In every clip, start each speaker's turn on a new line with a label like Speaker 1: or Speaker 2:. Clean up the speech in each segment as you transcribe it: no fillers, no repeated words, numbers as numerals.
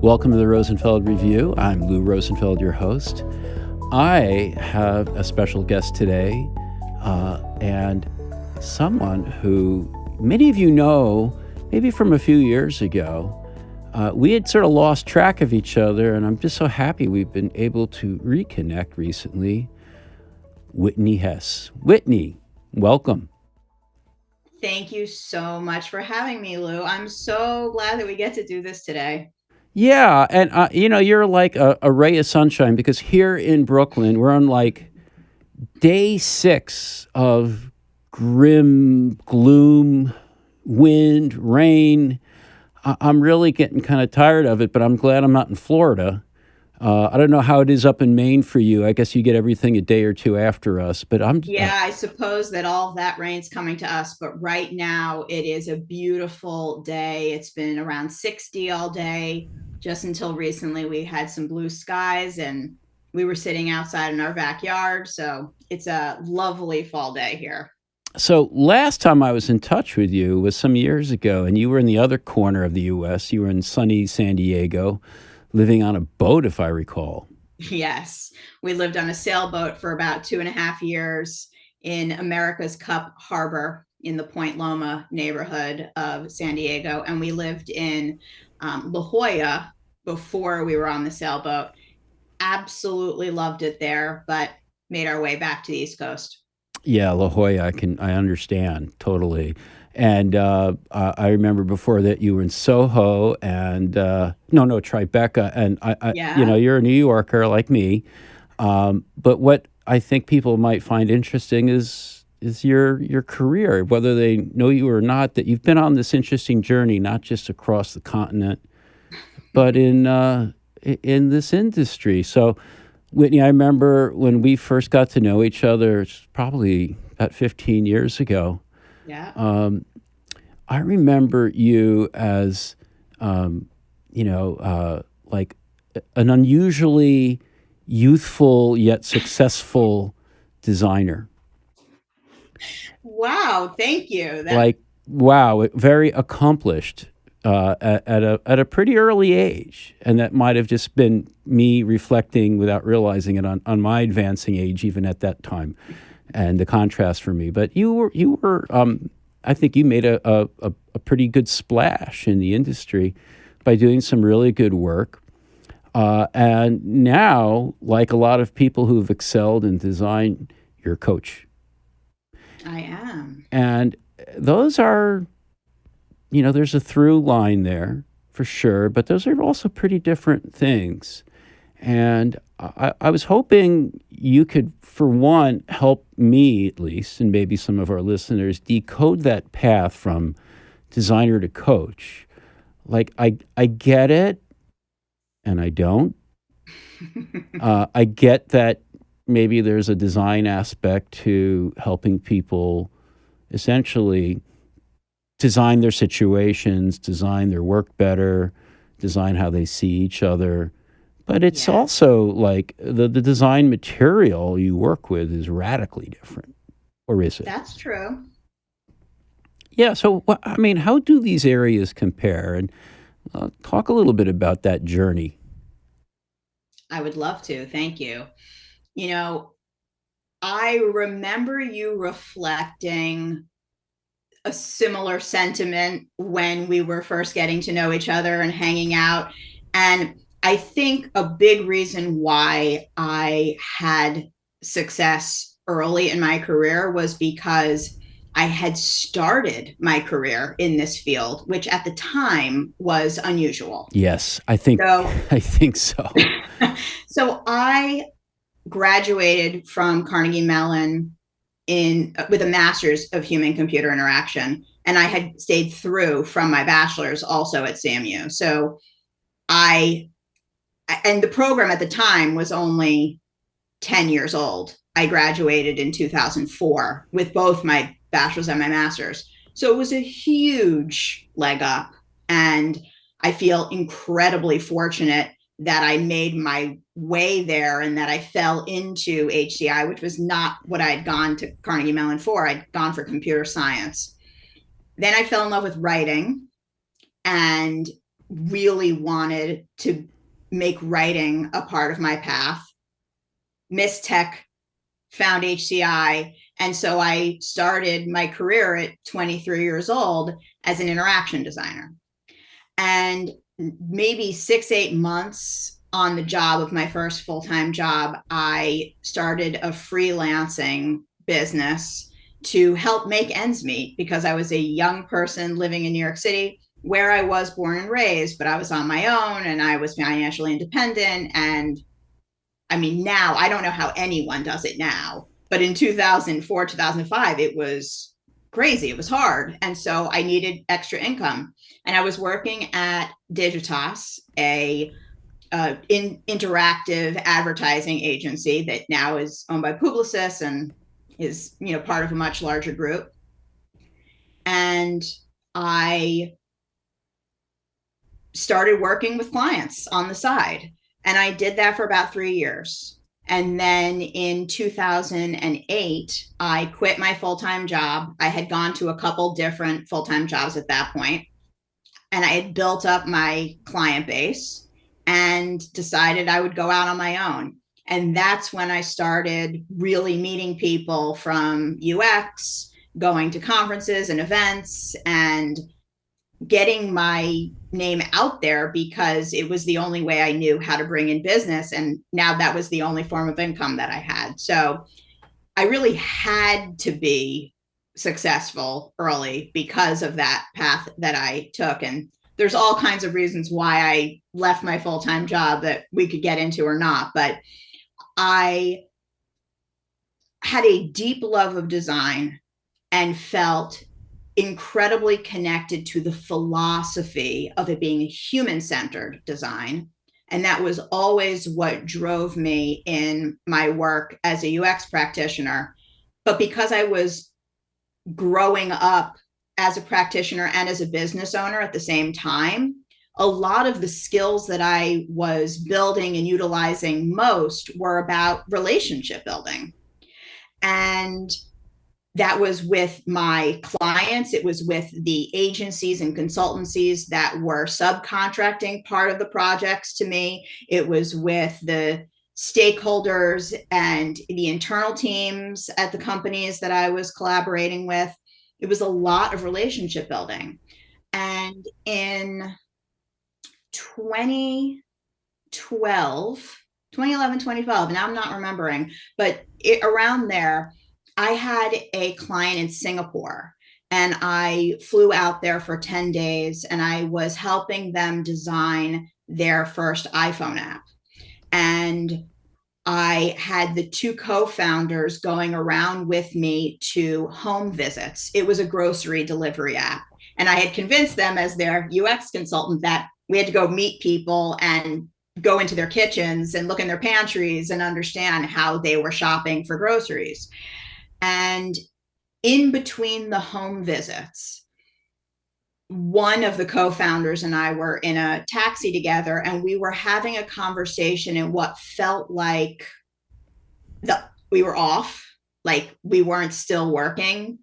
Speaker 1: Welcome to the Rosenfeld Review. I'm Lou Rosenfeld, your host. I have a special guest today, and someone who many of you know, maybe from a few years ago. We had sort of lost track of each other, and I'm just so happy we've been able to reconnect recently. Whitney Hess. Whitney, welcome.
Speaker 2: Thank you so much for having me, Lou. I'm so glad that we get to do this today.
Speaker 1: Yeah, and you're like a ray of sunshine because here in Brooklyn, we're on like day 6 of grim gloom, wind, rain. I'm really getting kind of tired of it, but I'm glad I'm not in Florida. I don't know how it is up in Maine for you. I guess you get everything a day or two after us, but
Speaker 2: Yeah, I suppose that all of that rain's coming to us, but right now it is a beautiful day. It's been around 60 all day. Just until recently, we had some blue skies and we were sitting outside in our backyard. So it's a lovely fall day here.
Speaker 1: So last time I was in touch with you was some years ago, and you were in the other corner of the U.S. You were in sunny San Diego, living on a boat, if I recall.
Speaker 2: Yes, we lived on a sailboat for about 2.5 years in America's Cup Harbor in the Point Loma neighborhood of San Diego. And we lived in La Jolla before we were on the sailboat. Absolutely loved it there, but made our way back to the East Coast.
Speaker 1: Yeah, La Jolla, I understand totally. And I remember before that you were in Soho and no, Tribeca, and
Speaker 2: Yeah.
Speaker 1: you're a New Yorker like me. But what I think people might find interesting is your career, whether they know you or not. That you've been on this interesting journey, not just across the continent, but in this industry. So, Whitney, I remember when we first got to know each other, it's probably about 15 years ago.
Speaker 2: Yeah.
Speaker 1: I remember you as, like an unusually youthful yet successful designer.
Speaker 2: Wow. Thank you. That
Speaker 1: Like, wow, very accomplished at a pretty early age. And that might have just been me reflecting without realizing it on my advancing age, even at that time, and the contrast for me. But you were I think you made a pretty good splash in the industry by doing some really good work. And now, like a lot of people who've excelled in design, you're a coach.
Speaker 2: I am.
Speaker 1: And those are, there's a through line there for sure, but those are also pretty different things. And I was hoping you could, for one, help me at least, and maybe some of our listeners, decode that path from designer to coach. Like, I get it, and I don't. I get that maybe there's a design aspect to helping people essentially design their situations, design their work better, design how they see each other. But it's
Speaker 2: Yes,
Speaker 1: also like the design material you work with is radically different, or is it?
Speaker 2: that's true.
Speaker 1: Yeah. So, I mean, how do these areas compare? And talk a little bit about that journey.
Speaker 2: I would love to. Thank you. You know, I remember you reflecting a similar sentiment when we were first getting to know each other and hanging out. And I think a big reason why I had success early in my career was because I had started my career in this field, which at the time was unusual.
Speaker 1: Yes, I think
Speaker 2: So,
Speaker 1: I think so.
Speaker 2: so I graduated from Carnegie Mellon in with a master's of human computer interaction, and I had stayed through from my bachelor's also at SAMU. So I and the program at the time was only 10 years old. I graduated in 2004 with both my bachelor's and my master's. So it was a huge leg up. And I feel incredibly fortunate that I made my way there and that I fell into HCI, which was not what I had gone to Carnegie Mellon for. I'd gone for computer science. Then I fell in love with writing and really wanted to make writing a part of my path. Missed tech, found HCI. And so I started my career at 23 years old as an interaction designer. And maybe 6, 8 months on the job of my first full-time job, I started a freelancing business to help make ends meet, because I was a young person living in New York City, where I was born and raised, but I was on my own and I was financially independent. And I mean, now I don't know how anyone does it now, but in 2004, 2005, it was crazy. It was hard. And so I needed extra income. And I was working at Digitas, a interactive advertising agency that now is owned by Publicis and is, part of a much larger group. And I started working with clients on the side. And I did that for about 3 years. And then in 2008, I quit my full-time job. I had gone to a couple different full-time jobs at that point, and I had built up my client base and decided I would go out on my own. And that's when I started really meeting people from UX, going to conferences and events, and getting my name out there, because it was the only way I knew how to bring in business. And now that was the only form of income that I had. So I really had to be successful early because of that path that I took. And there's all kinds of reasons why I left my full-time job that we could get into or not. But I had a deep love of design and felt incredibly connected to the philosophy of it being a human-centered design. And that was always what drove me in my work as a UX practitioner. But because I was growing up as a practitioner and as a business owner at the same time, a lot of the skills that I was building and utilizing most were about relationship building. And that was with my clients. It was with the agencies and consultancies that were subcontracting part of the projects to me. It was with the stakeholders and the internal teams at the companies that I was collaborating with. It was a lot of relationship building. And in 2011, 2012, now I'm not remembering, but around there, I had a client in Singapore, and I flew out there for 10 days, and I was helping them design their first iPhone app. And I had the two co-founders going around with me to home visits. It was a grocery delivery app. And I had convinced them, as their UX consultant, that we had to go meet people and go into their kitchens and look in their pantries and understand how they were shopping for groceries. And in between the home visits, one of the co-founders and I were in a taxi together, and we were having a conversation in what felt like we were off, like we weren't still working.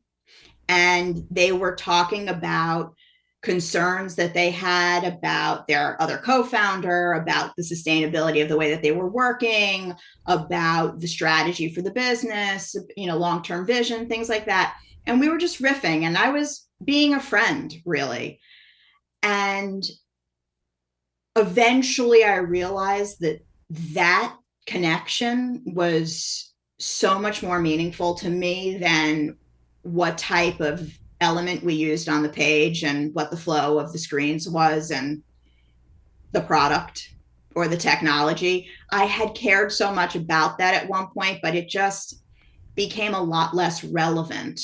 Speaker 2: And they were talking about concerns that they had about their other co-founder, about the sustainability of the way that they were working, about the strategy for the business, long-term vision, things like that. And we were just riffing, and I was being a friend, really. And eventually I realized that that connection was so much more meaningful to me than what type of element we used on the page and what the flow of the screens was and the product or the technology. I had cared so much about that at one point, but it just became a lot less relevant.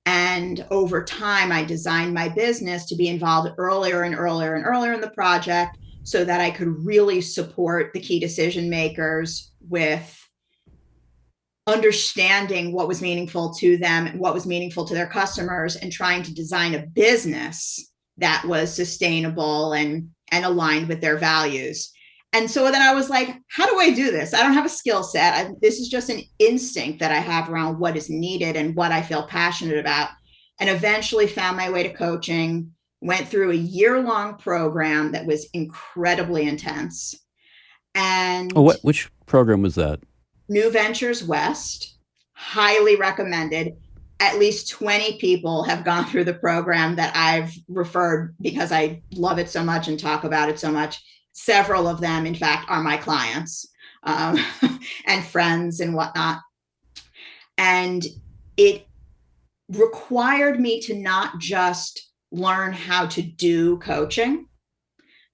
Speaker 2: And over time, I designed my business to be involved earlier and earlier and earlier in the project, so that I could really support the key decision makers with understanding what was meaningful to them and what was meaningful to their customers, and trying to design a business that was sustainable and aligned with their values. And so then I was like, how do I do this? I don't have a skill set. This is just an instinct that I have around what is needed and what I feel passionate about. And eventually found my way to coaching, went through a year-long program that was incredibly intense.
Speaker 1: Oh,
Speaker 2: And
Speaker 1: which program was that?
Speaker 2: New Ventures West, highly recommended. At least 20 people have gone through the program that I've referred because I love it so much and talk about it so much. Several of them, in fact, are my clients um, and friends and whatnot. And it required me to not just learn how to do coaching,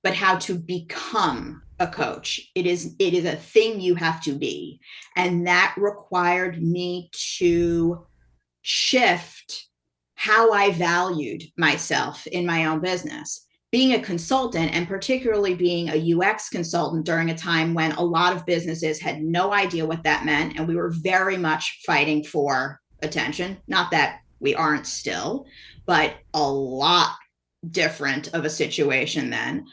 Speaker 2: but how to become a coach. It is a thing you have to be. And that required me to shift how I valued myself in my own business. Being a consultant, and particularly being a UX consultant during a time when a lot of businesses had no idea what that meant, and we were very much fighting for attention. Not that we aren't still, but a lot different of a situation then.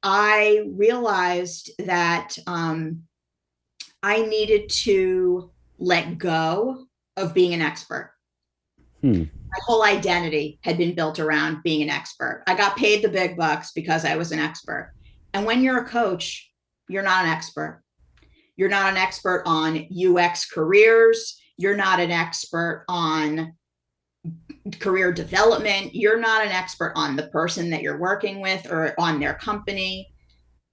Speaker 2: I realized that I needed to let go of being an expert.
Speaker 1: Hmm.
Speaker 2: My whole identity had been built around being an expert. I got paid the big bucks because I was an expert. And when you're a coach, you're not an expert. You're not an expert on UX careers. You're not an expert on career development. You're not an expert on the person that you're working with or on their company.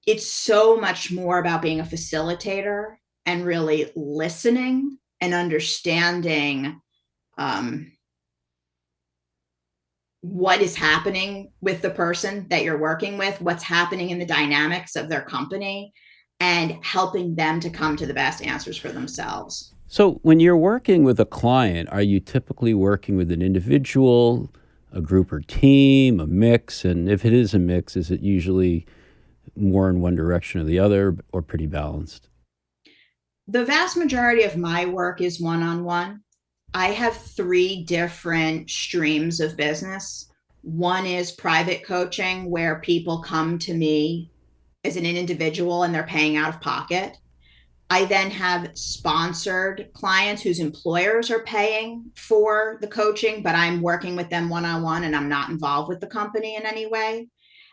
Speaker 2: It's so much more about being a facilitator and really listening and understanding what is happening with the person that you're working with, what's happening in the dynamics of their company, and helping them to come to the best answers for themselves.
Speaker 1: So when you're working with a client, are you typically working with an individual, a group or team, a mix? And if it is a mix, is it usually more in one direction or the other, or pretty balanced?
Speaker 2: The vast majority of my work is one-on-one. I have three different streams of business. One is private coaching, where people come to me as an individual and they're paying out of pocket. I then have sponsored clients whose employers are paying for the coaching, but I'm working with them one on one and I'm not involved with the company in any way.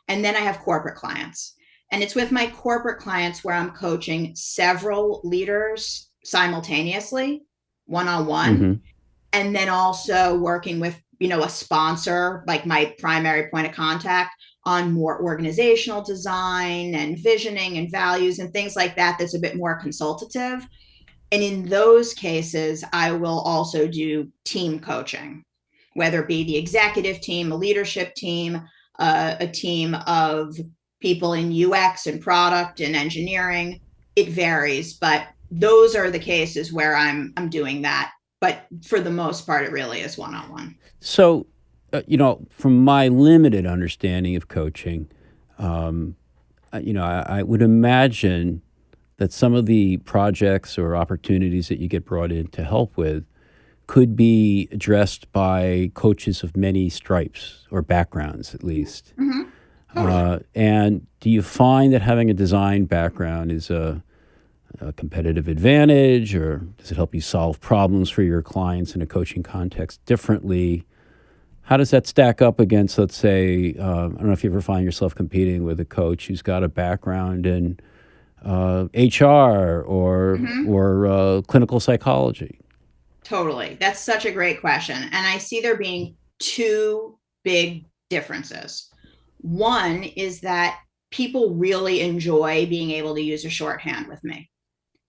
Speaker 2: And then I have corporate clients. And it's with my corporate clients where I'm coaching several leaders simultaneously, one on one,
Speaker 1: Mm-hmm.
Speaker 2: and then also working with a sponsor, like my primary point of contact, on more organizational design and visioning and values and things like that, that's a bit more consultative. And in those cases, I will also do team coaching, whether it be the executive team, a leadership team, a team of people in UX and product and engineering. It varies, but those are the cases where I'm doing that. But for the most part, it really is one-on-one.
Speaker 1: So, from my limited understanding of coaching, I would imagine that some of the projects or opportunities that you get brought in to help with could be addressed by coaches of many stripes or backgrounds, at least.
Speaker 2: Mm-hmm. Totally.
Speaker 1: And do you find that having a design background is a competitive advantage, or does it help you solve problems for your clients in a coaching context differently? How does that stack up against, let's say, I don't know if you ever find yourself competing with a coach who's got a background in HR
Speaker 2: Mm-hmm.
Speaker 1: or clinical psychology?
Speaker 2: Totally. That's such a great question. And I see there being two big differences. One is that people really enjoy being able to use a shorthand with me.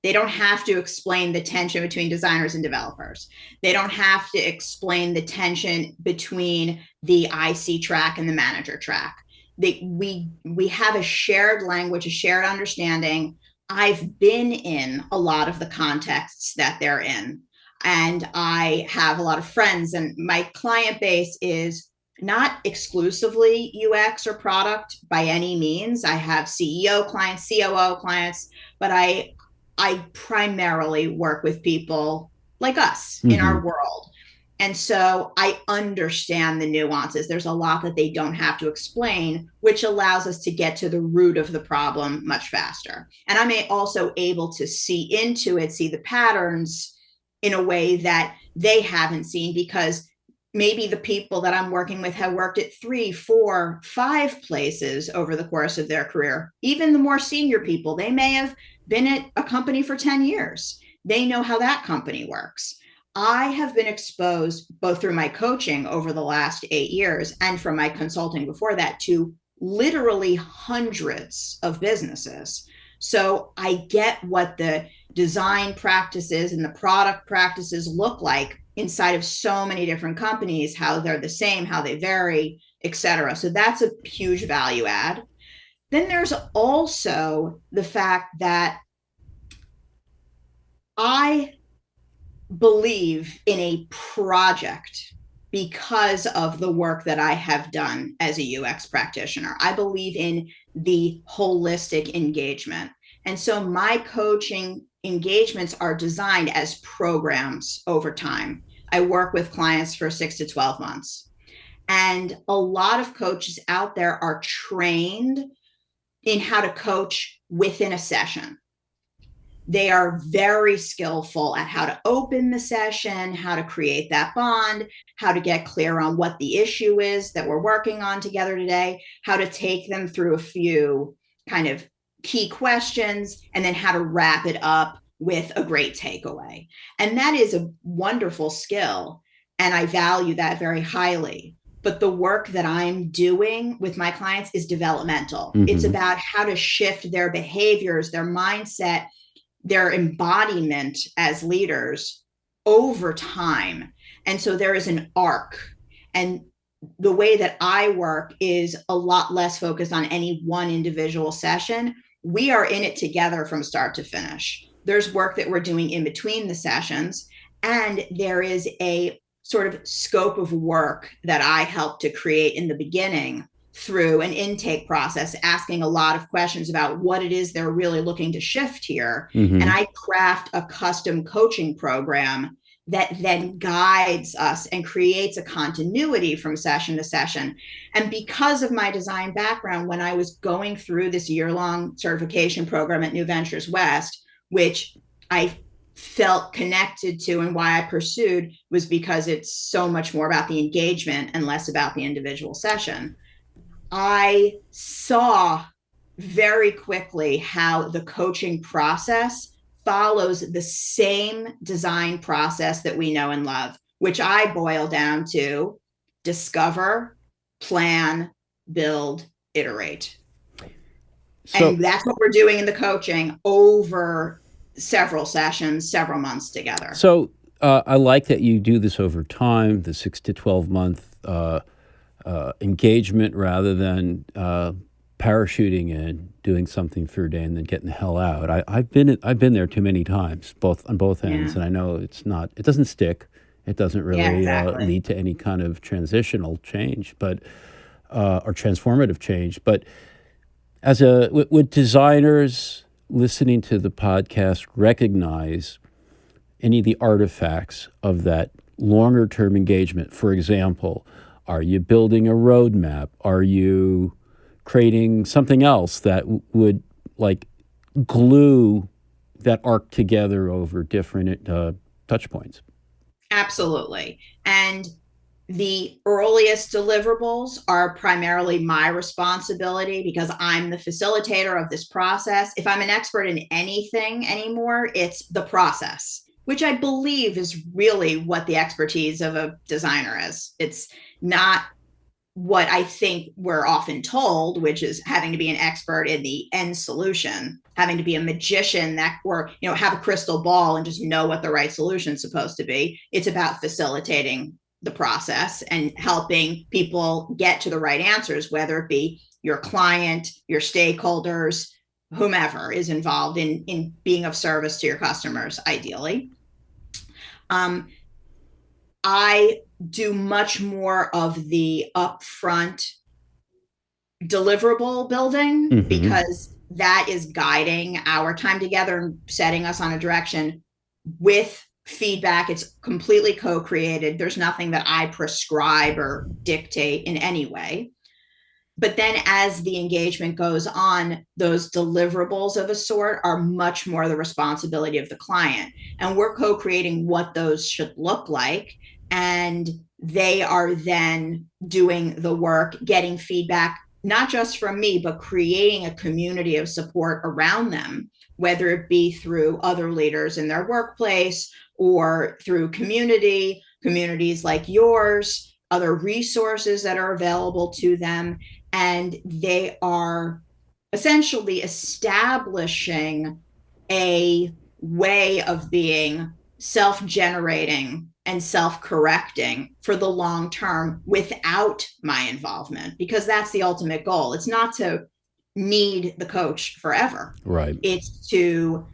Speaker 2: They don't have to explain the tension between designers and developers. They don't have to explain the tension between the IC track and the manager track. We have a shared language, a shared understanding. I've been in a lot of the contexts that they're in, and I have a lot of friends, and my client base is not exclusively UX or product by any means. I have CEO clients, COO clients, but I primarily work with people like us in
Speaker 1: Mm-hmm.
Speaker 2: our world. And so I understand the nuances. There's a lot that they don't have to explain, which allows us to get to the root of the problem much faster. And I'm also able to see into it, see the patterns in a way that they haven't seen, because maybe the people that I'm working with have worked at 3, 4, 5 places over the course of their career. Even the more senior people, they may have been at a company for 10 years. They know how that company works. I have been exposed both through my coaching over the last 8 years and from my consulting before that to literally hundreds of businesses. So I get what the design practices and the product practices look like inside of so many different companies, how they're the same, how they vary, etc. So that's a huge value add. Then there's also the fact that I believe in a project because of the work that I have done as a UX practitioner. I believe in the holistic engagement. And so my coaching engagements are designed as programs over time. I work with clients for 6 to 12 months. And a lot of coaches out there are trained in how to coach within a session. They are very skillful at how to open the session, how to create that bond, how to get clear on what the issue is that we're working on together today, how to take them through a few kind of key questions, and then how to wrap it up with a great takeaway. And that is a wonderful skill. And I value that very highly. But the work that I'm doing with my clients is developmental. Mm-hmm. It's about how to shift their behaviors, their mindset, their embodiment as leaders over time. And so there is an arc. And the way that I work is a lot less focused on any one individual session. We are in it together from start to finish. There's work that we're doing in between the sessions, and there is a sort of scope of work that I help to create in the beginning through an intake process, asking a lot of questions about what it is they're really looking to shift here. Mm-hmm. And I craft a custom coaching program that then guides us and creates a continuity from session to session. And because of my design background, when I was going through this year-long certification program at New Ventures West, which I felt connected to and why I pursued, was because it's so much more about the engagement and less about the individual session. I saw very quickly how the coaching process follows the same design process that we know and love, which I boil down to discover, plan, build, iterate. And that's what we're doing in the coaching over several sessions, several months together.
Speaker 1: So I like that you do this over time, the 6 to 12 month engagement rather than parachuting in, doing something for a day and then getting the hell out. I've been there too many times, on both ends, and I know it doesn't stick. It doesn't really lead to any kind of transitional change, but or transformative change. But would designers listening to the podcast recognize any of the artifacts of that longer term engagement? For example, are you building a roadmap? Are you creating something else that would like glue that arc together over different touch points?
Speaker 2: Absolutely. And the earliest deliverables are primarily my responsibility because I'm the facilitator of this process. If I'm an expert in anything anymore, it's the process, which I believe is really what the expertise of a designer is. It's not what I think we're often told, which is having to be an expert in the end solution, having to be a magician or have a crystal ball and just know what the right solution is supposed to be. It's about facilitating the process and helping people get to the right answers, whether it be your client, your stakeholders, whomever is involved in being of service to your customers, ideally. I do much more of the upfront deliverable building because that is guiding our time together and setting us on a direction with feedback. It's completely co-created. There's nothing that I prescribe or dictate in any way. But then as the engagement goes on, those deliverables of a sort are much more the responsibility of the client. And we're co-creating what those should look like. and they are then doing the work, getting feedback, not just from me, but creating a community of support around them, whether it be through other leaders in their workplace or through communities like yours, other resources that are available to them. And they are essentially establishing a way of being self-generating and self-correcting for the long term without my involvement, because that's the ultimate goal. It's not to need the coach forever.
Speaker 1: Right.
Speaker 2: It's to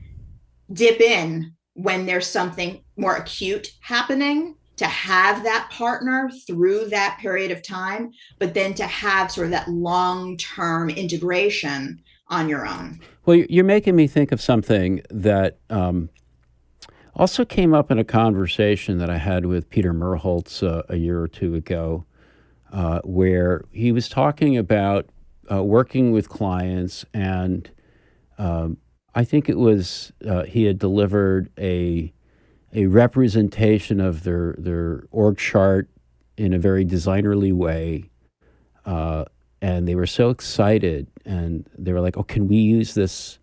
Speaker 2: dip in when there's something more acute happening, to have that partner through that period of time, but then to have sort of that long-term integration on your own.
Speaker 1: Well, you're making me think of something that also came up in a conversation that I had with Peter Merholtz a year or two ago, where he was talking about working with clients, and I think it was he had delivered a representation of their org chart in a very designerly way, and they were so excited, and they were like, "Oh, can we use this?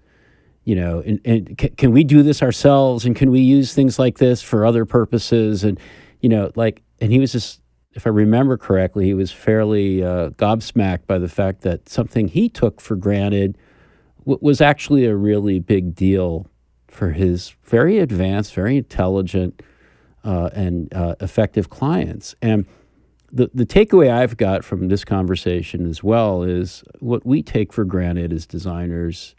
Speaker 1: And can we do this ourselves? And can we use things like this for other purposes?" And and he was just, if I remember correctly, he was fairly gobsmacked by the fact that something he took for granted was actually a really big deal for his very advanced, very intelligent, and effective clients. And the takeaway I've got from this conversation as well is what we take for granted as designers,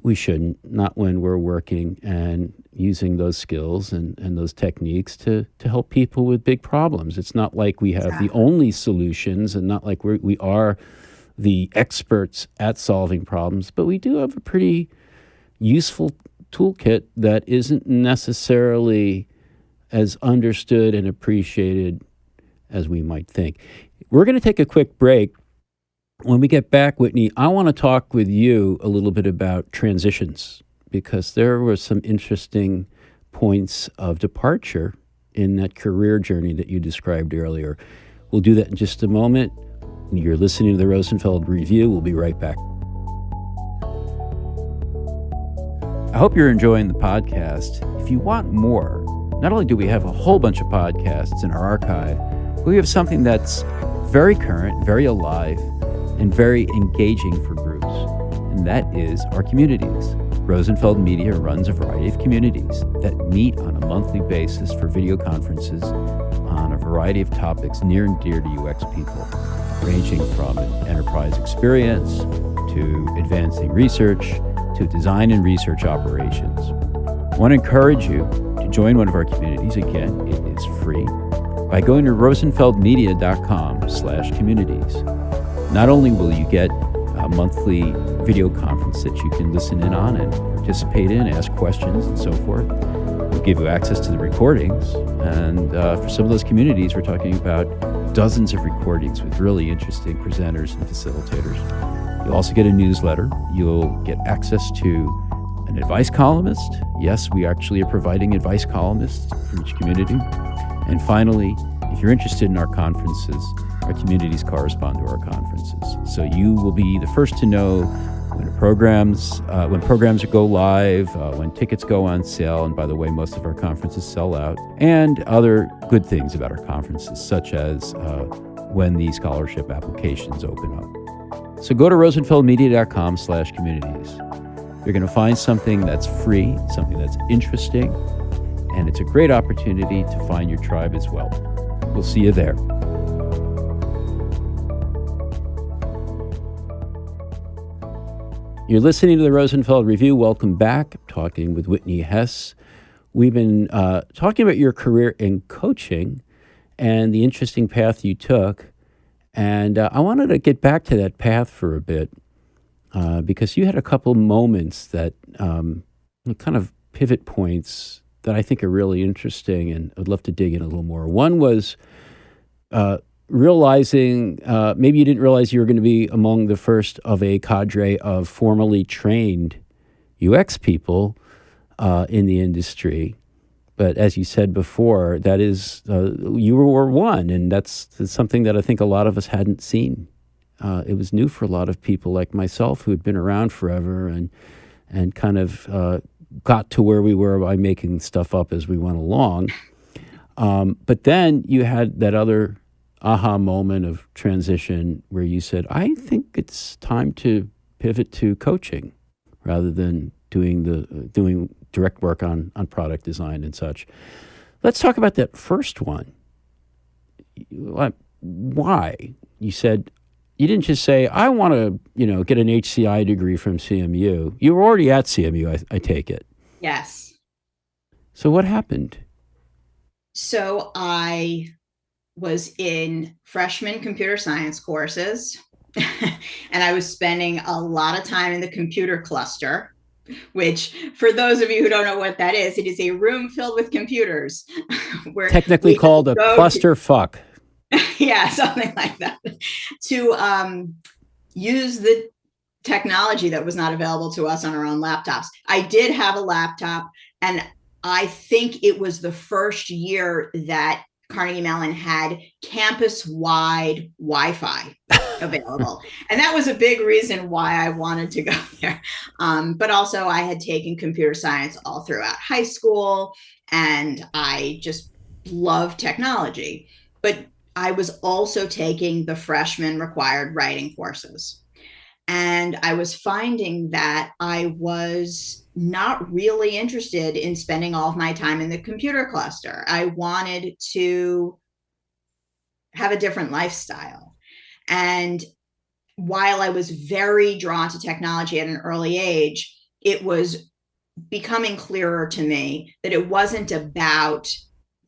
Speaker 1: we shouldn't, not when we're working and using those skills and those techniques to help people with big problems. It's not like we have the only solutions, and not like we are the experts at solving problems, but we do have a pretty useful toolkit that isn't necessarily as understood and appreciated as we might think. We're going to take a quick break. When we get back, Whitney, I want to talk with you a little bit about transitions, because there were some interesting points of departure in that career journey that you described earlier. We'll do that in just a moment. You're listening to the Rosenfeld Review. We'll be right back. I hope you're enjoying the podcast. If you want more, not only do we have a whole bunch of podcasts in our archive, but we have something that's very current, very alive, and very engaging for groups, and that is our communities. Rosenfeld Media runs a variety of communities that meet on a monthly basis for video conferences on a variety of topics near and dear to UX people, ranging from enterprise experience to advancing research to design and research operations. I want to encourage you to join one of our communities. Again, it is free by going to rosenfeldmedia.com/communities. Not only will you get a monthly video conference that you can listen in on and participate in, ask questions and so forth, we'll give you access to the recordings. And for some of those communities, we're talking about dozens of recordings with really interesting presenters and facilitators. You'll also get a newsletter. You'll get access to an advice columnist. Yes, we actually are providing advice columnists for each community. And finally, if you're interested in our conferences, our communities correspond to our conferences. So you will be the first to know when programs go live, when tickets go on sale, and by the way, most of our conferences sell out, and other good things about our conferences, such as when the scholarship applications open up. So go to rosenfeldmedia.com/communities. You're going to find something that's free, something that's interesting, and it's a great opportunity to find your tribe as well. We'll see you there. You're listening to the Rosenfeld Review. Welcome back. I'm talking with Whitney Hess. We've been talking about your career in coaching and the interesting path you took. And I wanted to get back to that path for a bit because you had a couple moments that kind of pivot points that I think are really interesting, and I'd love to dig in a little more. One was realizing, maybe you didn't realize you were going to be among the first of a cadre of formally trained UX people in the industry, But as you said before, that is, you were one, and that's something that I think a lot of us hadn't seen. It was new for a lot of people like myself who had been around forever and kind of got to where we were by making stuff up as we went along. But then you had that other aha moment of transition where you said, I think it's time to pivot to coaching rather than doing direct work on product design and such. Let's talk about that first one. Why? You said, you didn't just say, I want to, get an HCI degree from CMU. You were already at CMU, I take it.
Speaker 2: Yes.
Speaker 1: So what happened?
Speaker 2: So I was in freshman computer science courses, and I was spending a lot of time in the computer cluster, which, for those of you who don't know what that is, it is a room filled with computers.
Speaker 1: Where technically called a cluster fuck.
Speaker 2: Yeah, something like that. To use the technology that was not available to us on our own laptops. I did have a laptop, and I think it was the first year that Carnegie Mellon had campus-wide Wi-Fi available. And that was a big reason why I wanted to go there. But also I had taken computer science all throughout high school, and I just love technology. But I was also taking the freshman required writing courses. And I was finding that I was not really interested in spending all of my time in the computer cluster. I wanted to have a different lifestyle. And while I was very drawn to technology at an early age, it was becoming clearer to me that it wasn't about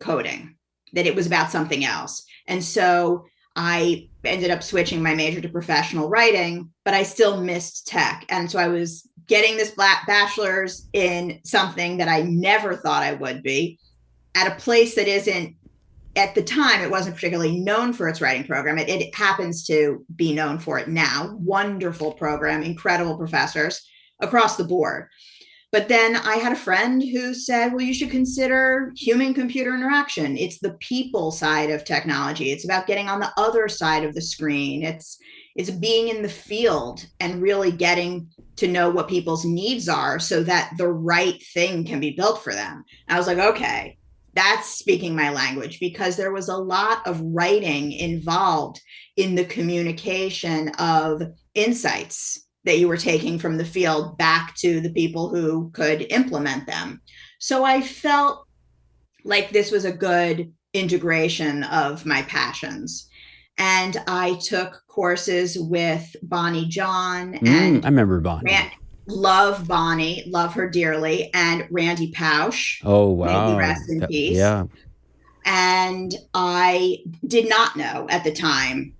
Speaker 2: coding, that it was about something else. And so I ended up switching my major to professional writing, but I still missed tech. And so I was getting this bachelor's in something that I never thought I would be, at a place that isn't, at the time, it wasn't particularly known for its writing program. It happens to be known for it now. Wonderful program, incredible professors across the board. But then I had a friend who said, well, you should consider human-computer interaction. It's the people side of technology. It's about getting on the other side of the screen. It's being in the field and really getting to know what people's needs are so that the right thing can be built for them. I was like, okay, that's speaking my language, because there was a lot of writing involved in the communication of insights that you were taking from the field back to the people who could implement them. So I felt like this was a good integration of my passions. And I took courses with Bonnie John. And
Speaker 1: I remember Bonnie.
Speaker 2: Love Bonnie, love her dearly. And Randy Pausch.
Speaker 1: Oh, wow.
Speaker 2: May he rest in peace.
Speaker 1: Yeah.
Speaker 2: And I did not know at the time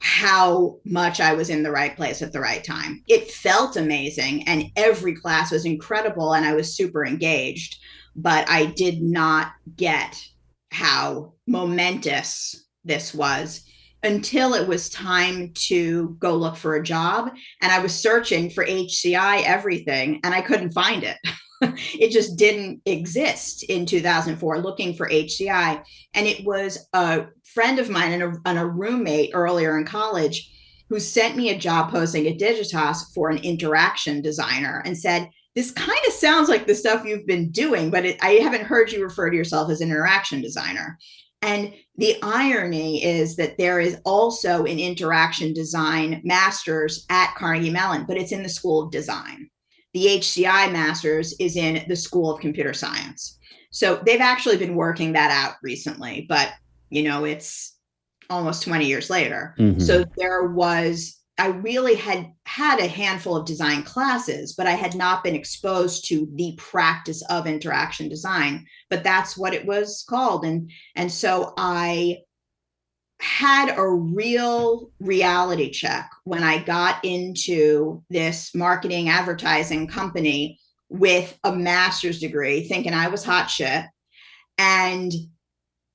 Speaker 2: how much I was in the right place at the right time. It felt amazing, and every class was incredible, and I was super engaged, but I did not get how momentous this was until it was time to go look for a job. And I was searching for HCI everything, and I couldn't find it. It just didn't exist in 2004, looking for HCI. And it was a friend of mine and a roommate earlier in college who sent me a job posting at Digitas for an interaction designer and said, this kind of sounds like the stuff you've been doing, but I haven't heard you refer to yourself as an interaction designer. And the irony is that there is also an interaction design master's at Carnegie Mellon, but it's in the School of Design. The HCI master's is in the School of Computer Science. So they've actually been working that out recently, but it's almost 20 years later. Mm-hmm. So I really had a handful of design classes, but I had not been exposed to the practice of interaction design, but that's what it was called. And so I had a real reality check when I got into this marketing advertising company with a master's degree, thinking I was hot shit. And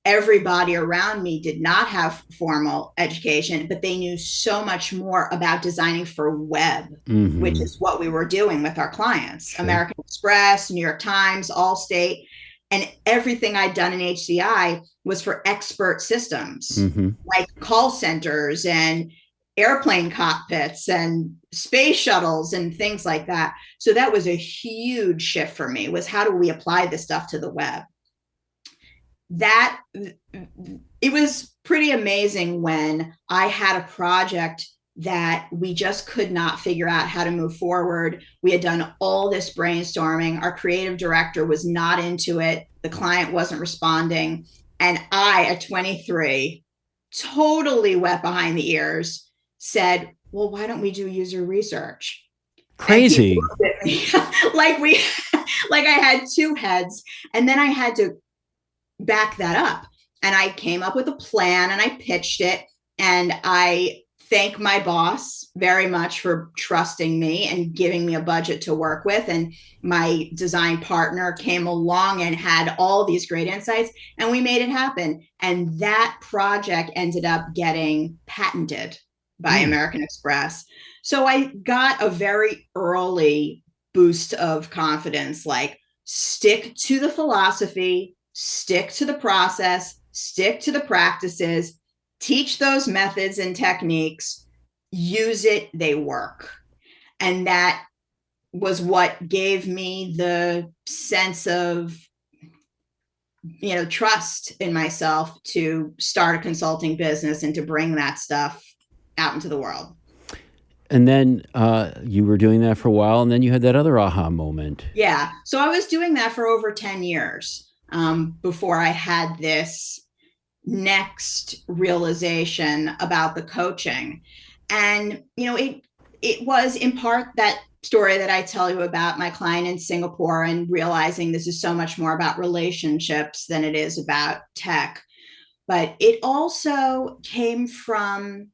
Speaker 2: everybody around me did not have formal education, but they knew so much more about designing for web, mm-hmm. which is what we were doing with our clients, sure. American Express, New York Times, Allstate. And everything I'd done in HCI was for expert systems,
Speaker 1: Mm-hmm.
Speaker 2: like call centers and airplane cockpits and space shuttles and things like that. So that was a huge shift for me, was how do we apply this stuff to the web? That it was pretty amazing when I had a project that we just could not figure out how to move forward. We had done all this brainstorming. Our creative director was not into it. The client wasn't responding. And I, at 23, totally wet behind the ears, said, well, why don't we do user research? And he
Speaker 1: Crazy.
Speaker 2: looked at me like like I had two heads. And then I had to back that up. And I came up with a plan and I pitched it. And I thank my boss very much for trusting me and giving me a budget to work with. And my design partner came along and had all these great insights, and we made it happen. And that project ended up getting patented by American Express. So I got a very early boost of confidence, like stick to the philosophy, stick to the process, stick to the practices, teach those methods and techniques, use it, they work. And that was what gave me the sense of, trust in myself to start a consulting business and to bring that stuff out into the world.
Speaker 1: And then you were doing that for a while, and then you had that other aha moment.
Speaker 2: Yeah. So I was doing that for over 10 years before I had this next realization about the coaching. And, it was in part that story that I tell you about my client in Singapore and realizing this is so much more about relationships than it is about tech. But it also came from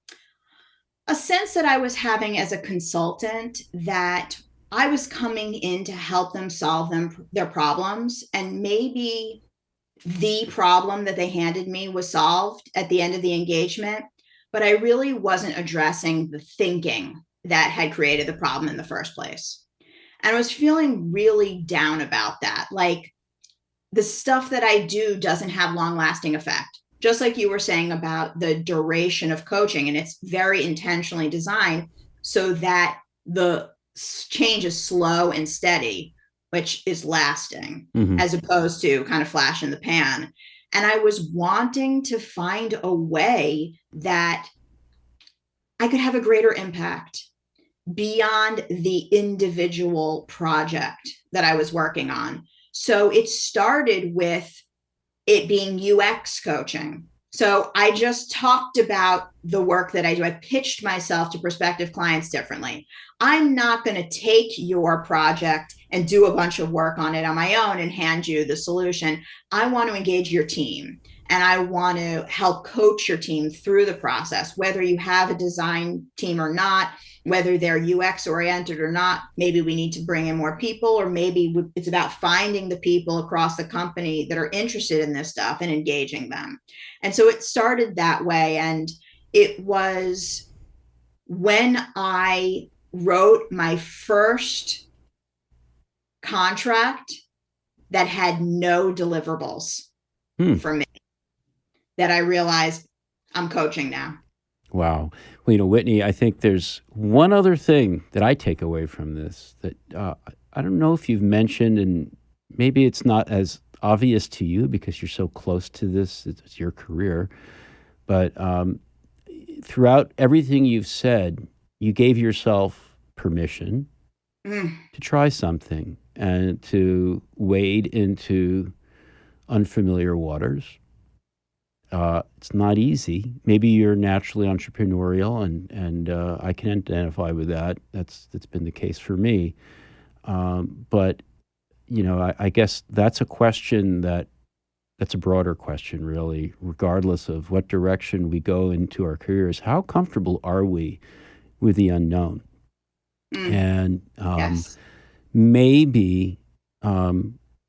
Speaker 2: a sense that I was having as a consultant, that I was coming in to help them solve their problems, and maybe the problem that they handed me was solved at the end of the engagement, but I really wasn't addressing the thinking that had created the problem in the first place. And I was feeling really down about that. Like, the stuff that I do doesn't have long lasting effect. Just like you were saying about the duration of coaching, and it's very intentionally designed so that the change is slow and steady, which is lasting, as opposed to kind of flash in the pan. And I was wanting to find a way that I could have a greater impact beyond the individual project that I was working on. So it started with it being UX coaching. So I just talked about the work that I do. I pitched myself to prospective clients differently. I'm not going to take your project and do a bunch of work on it on my own and hand you the solution. I want to engage your team, and I want to help coach your team through the process, whether you have a design team or not, whether they're UX oriented or not. Maybe we need to bring in more people, or maybe it's about finding the people across the company that are interested in this stuff and engaging them. And so it started that way. And it was when I wrote my first contract that had no deliverables for me that I realized I'm coaching now.
Speaker 1: Wow. Well, Whitney, I think there's one other thing that I take away from this that I don't know if you've mentioned, and maybe it's not as obvious to you because you're so close to this, it's your career, but throughout everything you've said, you gave yourself permission to try something and to wade into unfamiliar waters. It's not easy. Maybe you're naturally entrepreneurial, and I can identify with that. That's been the case for me. But I guess that's a question that's a broader question, really, regardless of what direction we go into our careers. How comfortable are we with the unknown? And
Speaker 2: Yes.
Speaker 1: maybe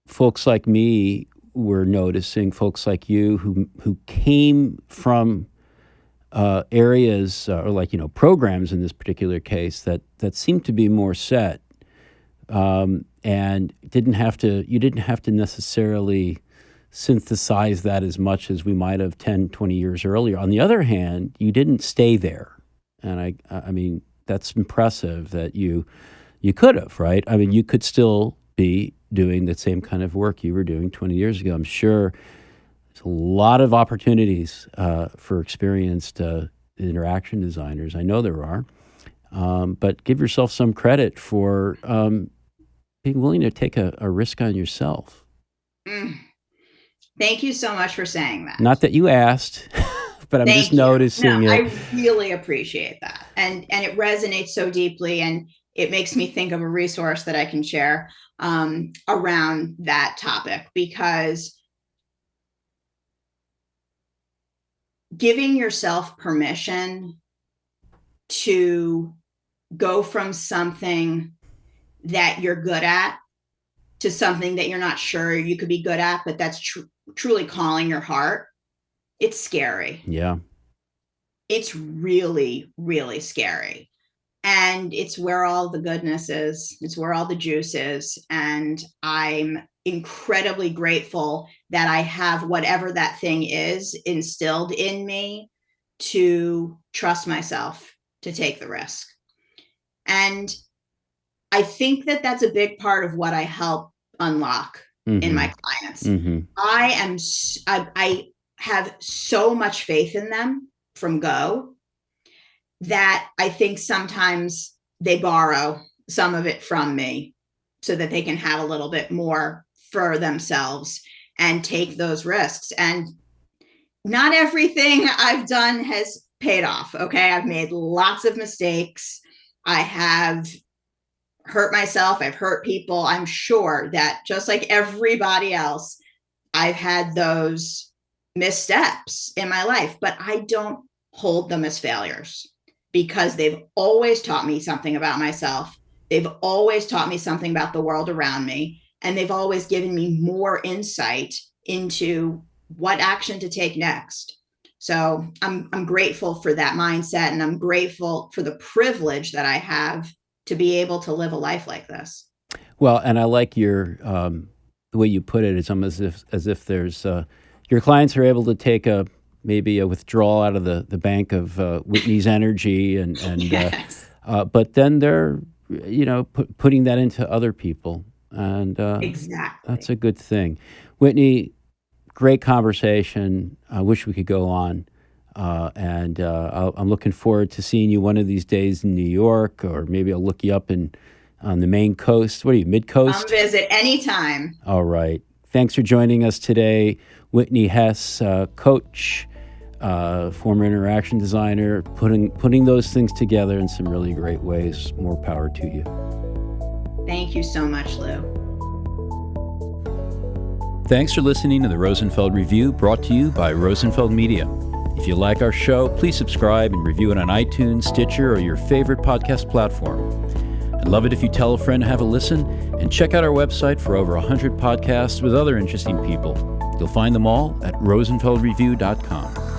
Speaker 1: folks like me were noticing, folks like you who came from areas or programs in this particular case that seem to be more set. and you didn't have to necessarily synthesize that as much as we might have 10, 20 years earlier. On the other hand, you didn't stay there. And I mean, that's impressive that you could have, right? I mean, you could still be doing the same kind of work you were doing 20 years ago. I'm sure there's a lot of opportunities for experienced interaction designers. I know there are. But give yourself some credit for being willing to take a risk on yourself.
Speaker 2: Thank you so much for saying that.
Speaker 1: Not that you asked, but I'm just noticing it.
Speaker 2: I really appreciate that. And it resonates so deeply, and it makes me think of a resource that I can share around that topic, because giving yourself permission to go from something that you're good at to something that you're not sure you could be good at, but that's truly calling your heart, it's scary.
Speaker 1: Yeah.
Speaker 2: It's really, really scary. And it's where all the goodness is. It's where all the juice is. And I'm incredibly grateful that I have whatever that thing is instilled in me to trust myself, to take the risk. And I think that that's a big part of what I help unlock in my clients. I have so much faith in them from go that I think sometimes they borrow some of it from me so that they can have a little bit more for themselves and take those risks. And not everything I've done has paid off. Okay. I've made lots of mistakes. I have hurt myself. I've hurt people. I'm sure that just like everybody else, I've had those missteps in my life, but I don't hold them as failures, because they've always taught me something about myself. They've always taught me something about the world around me. And they've always given me more insight into what action to take next. So I'm grateful for that mindset, and I'm grateful for the privilege that I have to be able to live a life like this.
Speaker 1: Well, and I like your the way you put it. It's almost as if there's your clients are able to take maybe a withdrawal out of the bank of Whitney's energy, and
Speaker 2: Yes.
Speaker 1: But then they're putting that into other people, and
Speaker 2: Exactly.
Speaker 1: that's a good thing. Whitney, great conversation. I wish we could go on. And I'm looking forward to seeing you one of these days in New York, or maybe I'll look you up on the Maine coast. What are you, mid-coast?
Speaker 2: Come visit anytime.
Speaker 1: All right. Thanks for joining us today. Whitney Hess, coach, former interaction designer, putting those things together in some really great ways. More power to you.
Speaker 2: Thank you so much, Lou.
Speaker 1: Thanks for listening to the Rosenfeld Review, brought to you by Rosenfeld Media. If you like our show, please subscribe and review it on iTunes, Stitcher, or your favorite podcast platform. I'd love it if you tell a friend to have a listen, and check out our website for over 100 podcasts with other interesting people. You'll find them all at rosenfeldreview.com.